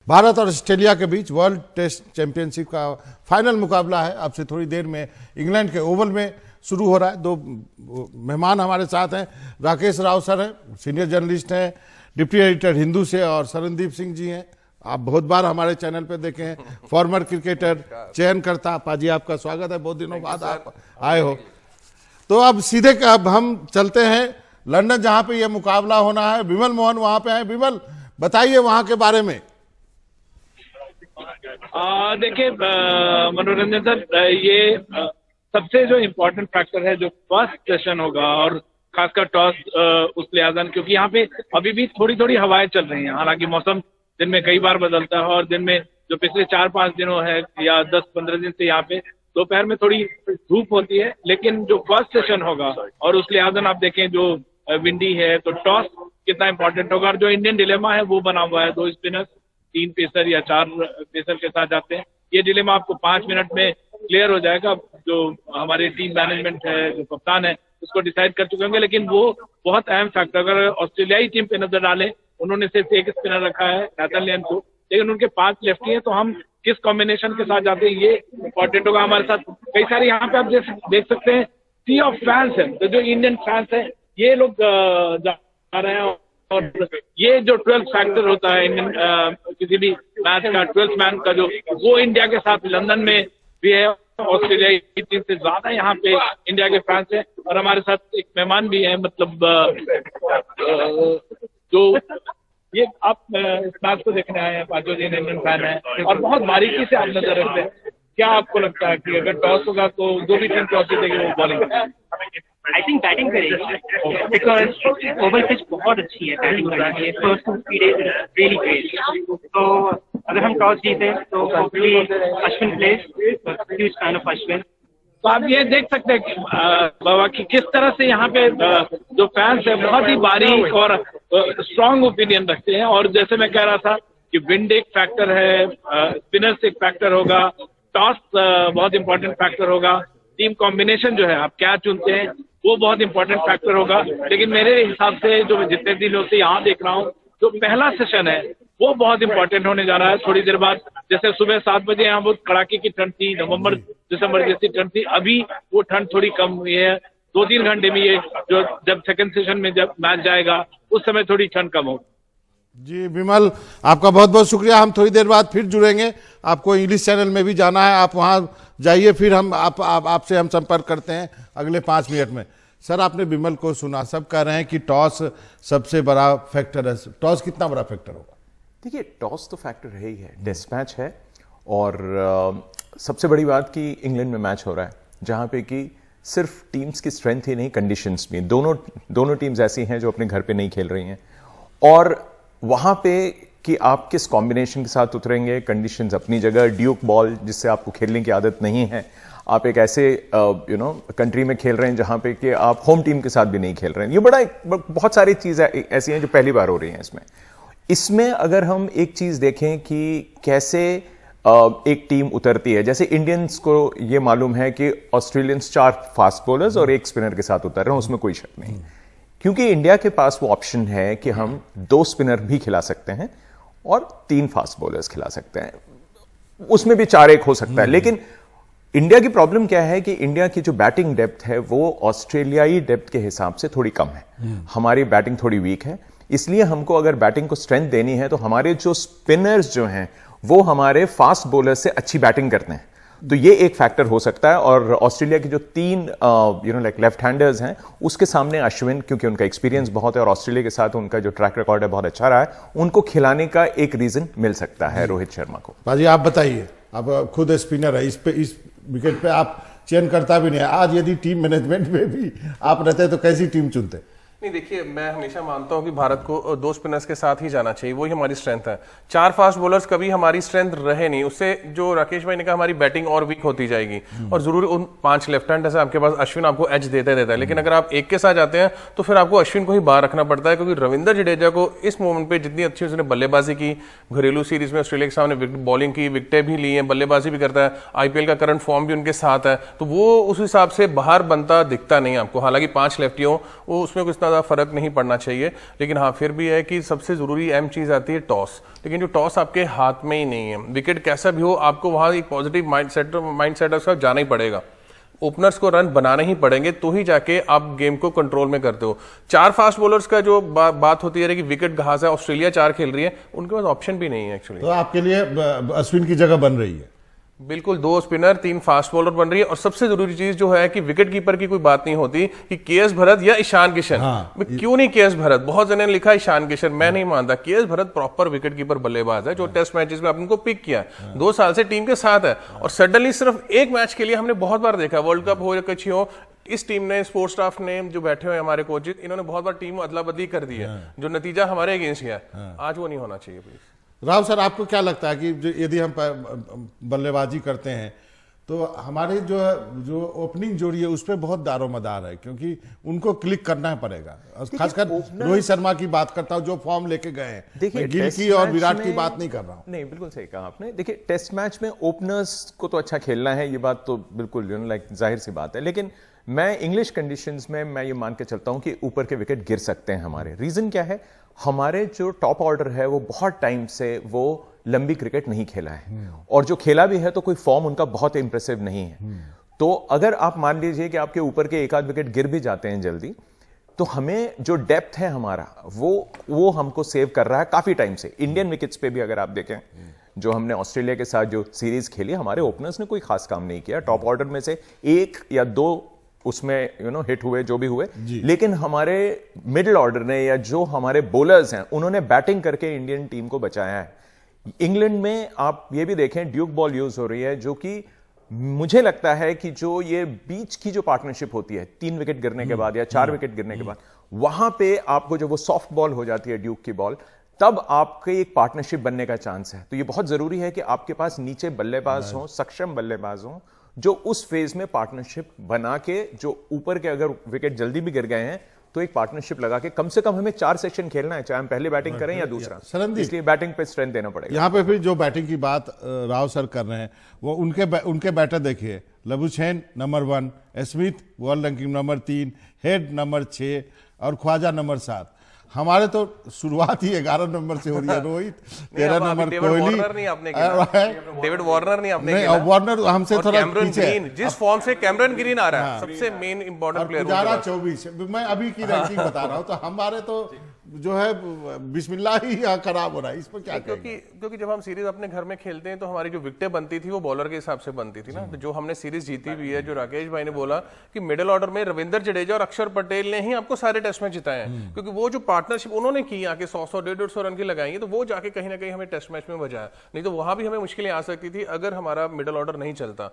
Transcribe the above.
भारत और ऑस्ट्रेलिया के बीच world test championship का फाइनल मुकाबला है। अब से थोड़ी देर में इंग्लैंड के ओवल में शुरू हो रहा है। दो मेहमान हमारे साथ हैं। राकेश राव सर हैं, सीनियर जर्नलिस्ट हैं, डिप्टी एडिटर हिंदू से, और शरणदीप सिंह जी हैं, आप बहुत बार हमारे चैनल पे देखे हैं, फॉर्मर क्रिकेटर, चयनकर्ता। पाजी आपका स्वागत है, बहुत दिनों बाद आप आए हो। तो अब सीधे अब हम चलते हैं लंदन, जहां पे ये मुकाबला होना है। विमल मोहन वहां पे हैं। विमल, बताइए वहां के बारे में। देखिए मनोरंजन सर, ये सबसे जो इम्पोर्टेंट फैक्टर है जो फर्स्ट सेशन होगा, और खासकर टॉस उस लिहाजन, क्योंकि यहाँ पे अभी भी थोड़ी थोड़ी हवाएं चल रही हैं। हालांकि मौसम दिन में कई बार बदलता है, और दिन में जो पिछले 4-5 दिनों है या 10-15 दिन से यहाँ पे दोपहर में थोड़ी धूप होती है। लेकिन जो फर्स्ट सेशन होगा, और उस लिहाजन आप देखें जो विंडी है, तो टॉस कितना इंपॉर्टेंट होगा। और जो इंडियन डिलेमा है वो बना हुआ है, 2 स्पिनर्स 3 पेसर या 4 पेसर के साथ जाते हैं। ये डिलेमा आपको 5 मिनट में क्लियर हो जाएगा। जो हमारी टीम मैनेजमेंट है, जो कप्तान है, उसको डिसाइड कर चुके होंगे। लेकिन वो बहुत अहम फैक्टर, अगर ऑस्ट्रेलियाई टीम पे नजर डालें, उन्होंने सिर्फ एक स्पिनर रखा है नेदरलैंड को, लेकिन उनके 5 लेफ्टी हैं, तो हम किस कॉम्बिनेशन के साथ जाते हैं ये इंपॉर्टेंट होगा। हमारे साथ कई सारे यहाँ पे आप देख सकते हैं सी ऑफ फैंस है, तो जो इंडियन फैंस है ये लोग जा रहे हैं। और ये जो 12th फैक्टर होता है इंडियन किसी भी मैच का, 12th मैन का, जो वो इंडिया के साथ लंदन में भी है। ऑस्ट्रेलिया की टीम से ज्यादा यहाँ पे इंडिया के फैंस हैं। और हमारे साथ एक मेहमान भी है, मतलब जो ये आप इस मैच को देखने आए हैं, 5 दिन इंडियन फैन है, और बहुत बारीकी से आप नजर रखते हैं। क्या आपको लगता है कि अगर टॉस होगा तो जो भी टीम टॉस जीतेगी वो बॉलिंग? आई थिंक बैटिंग करेगी, बिकॉज ओवल पिच बहुत अच्छी है बैटिंग करने के लिए। First 2 speed is really great. तो अगर हम टॉस जीते तो hopefully Ashwin place, huge fan of Ashwin. तो आप ये देख सकते हैं बाबा कि किस तरह से यहाँ पे जो फैंस है बहुत ही बारीक और स्ट्रांग ओपिनियन रखते हैं। और जैसे मैं कह रहा था कि विंड एक फैक्टर है, स्पिनर्स एक फैक्टर होगा, टॉस बहुत इंपॉर्टेंट फैक्टर होगा, टीम कॉम्बिनेशन जो है आप क्या चुनते हैं वो बहुत इंपॉर्टेंट फैक्टर होगा। लेकिन मेरे हिसाब से जो मैं जितने दिनों से यहाँ देख रहा हूँ, जो पहला सेशन है वो बहुत इंपॉर्टेंट होने जा रहा है। थोड़ी देर बाद, जैसे सुबह 7 बजे यहाँ बहुत कड़ाके की ठंड थी, नवंबर दिसंबर जैसी ठंड थी, अभी वो ठंड थोड़ी कम हुई है। 2-3 घंटे में ये जो जब सेकंड सेशन में जब मैच जाएगा उस समय थोड़ी ठंड कम होगी। जी विमल, आपका बहुत बहुत शुक्रिया। हम थोड़ी देर बाद फिर जुड़ेंगे। आपको इंग्लिश चैनल में भी जाना है, आप वहाँ जाइए, फिर हम आपसे हम संपर्क करते हैं अगले 5 मिनट में। सर, आपने विमल को सुना, सब कह रहे हैं कि टॉस सबसे बड़ा फैक्टर है। टॉस कितना बड़ा फैक्टर होगा? देखिए, टॉस तो फैक्टर है ही है, टेस्ट मैच है, और सबसे बड़ी बात कि इंग्लैंड में मैच हो रहा है, जहाँ पे कि सिर्फ टीम्स की स्ट्रेंथ ही नहीं, कंडीशंस भी। दोनों टीम्स ऐसी हैं जो अपने घर पे नहीं खेल रही हैं, और वहाँ पे कि आप किस कॉम्बिनेशन के साथ उतरेंगे, कंडीशंस अपनी जगह। ड्यूक बॉल, जिससे आपको खेलने की आदत नहीं है, आप एक ऐसे कंट्री में खेल रहे हैं जहाँ पे कि आप होम टीम के साथ भी नहीं खेल रहे हैं। ये बहुत सारी चीज़ें ऐसी हैं जो पहली बार हो रही हैं इसमें अगर हम एक चीज़ देखें कि कैसे एक टीम उतरती है, जैसे इंडियंस को ये मालूम है कि ऑस्ट्रेलियंस 4 फास्ट बॉलर्स और 1 स्पिनर के साथ उतर रहे हैं, उसमें कोई शक नहीं, क्योंकि इंडिया के पास वो ऑप्शन है कि हम 2 स्पिनर भी खिला सकते हैं और 3 फास्ट बॉलर्स खिला सकते हैं, उसमें भी 4-1 हो सकता है। लेकिन इंडिया की प्रॉब्लम क्या है कि इंडिया की जो बैटिंग डेप्थ है वो ऑस्ट्रेलियाई डेप्थ के हिसाब से थोड़ी कम है। हमारी बैटिंग थोड़ी वीक है, इसलिए हमको अगर बैटिंग को स्ट्रेंथ देनी है तो हमारे जो स्पिनर्स जो हैं वो हमारे फास्ट बॉलर से अच्छी बैटिंग करते हैं, तो ये एक फैक्टर हो सकता है। और ऑस्ट्रेलिया के जो 3 लेफ्ट हैंडर्स हैं, उसके सामने अश्विन, क्योंकि उनका एक्सपीरियंस बहुत है और ऑस्ट्रेलिया के साथ उनका जो ट्रैक रिकॉर्ड है बहुत अच्छा रहा है, उनको खिलाने का एक रीजन मिल सकता है रोहित शर्मा को। भाजी, आप बताइए, आप खुद स्पिनर है, इस विकेट पे आप चयन करता भी नहीं है। आज यदि टीम मैनेजमेंट में भी आप रहते तो कैसी टीम चुनते? नहीं, देखिए, मैं हमेशा मानता हूं कि भारत को 2 स्पिनर्स के साथ ही जाना चाहिए, वही हमारी स्ट्रेंथ है। 4 फास्ट बॉलर्स कभी हमारी स्ट्रेंथ रहे नहीं, उससे जो राकेश भाई ने कहा हमारी बैटिंग और वीक होती जाएगी। और जरूर उन 5 लेफ्ट हैंड से आपके पास अश्विन आपको एज देता है, लेकिन अगर आप एक के साथ जाते हैं तो फिर आपको अश्विन को ही बाहर रखना पड़ता है, क्योंकि रविंद्र जडेजा को इस मोमेंट पे जितनी अच्छी उसने बल्लेबाजी की, घरेलू सीरीज में ऑस्ट्रेलिया के सामने बॉलिंग की, विकेटें भी ली है, बल्लेबाजी भी करता है, आईपीएल का करंट फॉर्म भी उनके साथ है, तो वो उस हिसाब से बाहर बनता दिखता नहीं आपको। हालांकि 5 लेफ्टियों वो उसमें कुछ ज्यादा फर्क नहीं पड़ना चाहिए, लेकिन हाँ फिर भी है कि सबसे जरूरी अहम चीज आती है टॉस। लेकिन जो टॉस आपके हाथ में ही नहीं है, विकेट कैसा भी हो आपको वहां एक पॉजिटिव माइंडसेट उसका जाना ही पड़ेगा। ओपनर्स को रन बनाने ही पड़ेंगे तो ही जाके आप गेम को कंट्रोल में करते हो। 4 फास्ट बॉलर्स का जो बात होती है कि विकेट घास है, ऑस्ट्रेलिया 4 खेल रही है, उनके पास ऑप्शन भी नहीं है एक्चुअली। तो आपके लिए अश्विन की जगह बन रही है। बिल्कुल, 2 स्पिनर 3 फास्ट बॉलर बन रही है। और सबसे जरूरी चीज जो है कि विकेट कीपर की कोई बात नहीं होती कि केएस भरत या ईशान किशन। क्यों नहीं केएस भरत? बहुत जने ने लिखा ईशान किशन, मैं नहीं मानता। K S Bharat proper wicket keeper बल्लेबाज है जो टेस्ट मैचेस में आपने को पिक किया है, 2 साल से टीम के साथ है। और सडनली सिर्फ एक मैच के लिए हमने बहुत बार देखा, वर्ल्ड कप हो या कुछ हो, इस टीम ने, स्पोर्ट्स स्टाफ ने, जो बैठे हुए हमारे कोचेस, इन्होंने बहुत बार टीम अदला बदली कर दी है, जो नतीजा हमारे अगेंस्ट गया। आज वो नहीं होना चाहिए प्लीज। राव सर, आपको क्या लगता है कि यदि हम बल्लेबाजी करते हैं तो हमारी जो ओपनिंग जोड़ी है उस पर बहुत दारोमदार है, क्योंकि उनको क्लिक करना पड़ेगा। खासकर रोहित शर्मा की बात करता हूं जो फॉर्म लेके गए हैं। देखिए, गिल की और विराट की बात नहीं कर रहा हूं। नहीं, बिल्कुल सही कहा आपने। देखिए, टेस्ट मैच में ओपनर्स को तो अच्छा खेलना है, ये बात तो बिल्कुल लाइक जाहिर सी बात है। लेकिन मैं इंग्लिश कंडीशंस में मैं ये मान के चलता हूं कि ऊपर के विकेट गिर सकते हैं हमारे। रीजन क्या है? हमारे जो टॉप ऑर्डर है वो बहुत टाइम से वो लंबी क्रिकेट नहीं खेला है, और जो खेला भी है तो कोई फॉर्म उनका बहुत इंप्रेसिव नहीं है। तो अगर आप मान लीजिए कि आपके ऊपर के 1 आध विकेट गिर भी जाते हैं जल्दी, तो हमें जो डेप्थ है हमारा वो हमको सेव कर रहा है काफी टाइम से। इंडियन विकेट्स पे भी अगर आप देखें, जो हमने ऑस्ट्रेलिया के साथ जो सीरीज खेली, हमारे ओपनर्स ने कोई खास काम नहीं किया। टॉप ऑर्डर में से 1 या 2 उसमें हिट हुए, जो भी हुए, लेकिन हमारे मिडिल ऑर्डर ने या जो हमारे बॉलर्स हैं उन्होंने बैटिंग करके इंडियन टीम को बचाया है। इंग्लैंड में आप ये भी देखें, ड्यूक बॉल यूज हो रही है, जो कि मुझे लगता है कि जो ये बीच की जो पार्टनरशिप होती है 3 विकेट गिरने के बाद या 4 विकेट गिरने के बाद, वहां पे आपको जो वो सॉफ्ट बॉल हो जाती है ड्यूक की बॉल, तब आपके एक पार्टनरशिप बनने का चांस है। तो ये बहुत जरूरी है कि आपके पास नीचे बल्लेबाज हो, सक्षम बल्लेबाज हो, जो उस फेज में पार्टनरशिप बना के, जो ऊपर के अगर विकेट जल्दी भी गिर गए हैं तो एक पार्टनरशिप लगा के कम से कम हमें 4 सेक्शन खेलना है, चाहे हम पहले बैटिंग करें या दूसरा। इसलिए बैटिंग पे स्ट्रेंथ देना पड़ेगा। यहाँ पे फिर जो बैटिंग की बात राव सर कर रहे हैं, वो उनके बैटर देखिए, Labuschagne number 1, Smith world ranking number 3, head number 6 और ख्वाजा नंबर 7। हमारे तो शुरुआत ही 11 नंबर से हो रही है। Rohit 13 number, Kohli, David Warner नहीं आपने नहीं, वार्नर हमसे थोड़ा पीछे है। जिस फॉर्म से कैमरन ग्रीन आ रहा है, सबसे मेन इंपॉर्टेंट प्लेयर। 24 मैं अभी की रैंकिंग बता रहा हूं, तो हमारे तो जो है बिस्मिल्लाह ही खराब हो रहा है। इस पर क्या क्योंकि जब हम सीरीज अपने घर में खेलते हैं तो हमारी जो विकेटें बनती थी वो बॉलर के हिसाब से बनती थी ना। तो जो हमने सीरीज जीती भी है, जो राकेश भाई ने बोला कि मिडिल ऑर्डर में रविंद्र जडेजा और अक्षर पटेल ने ही आपको सारे टेस्ट मैच जिताए हैं, क्योंकि वो जो पार्टनरशिप उन्होंने की आके 100-100, 150 रन की लगाएंगे, तो वो जाके कहीं ना कहीं हमें टेस्ट मैच में बजाया। नहीं तो वहां भी हमें मुश्किलें आ सकती थी अगर हमारा मिडिल ऑर्डर नहीं चलता।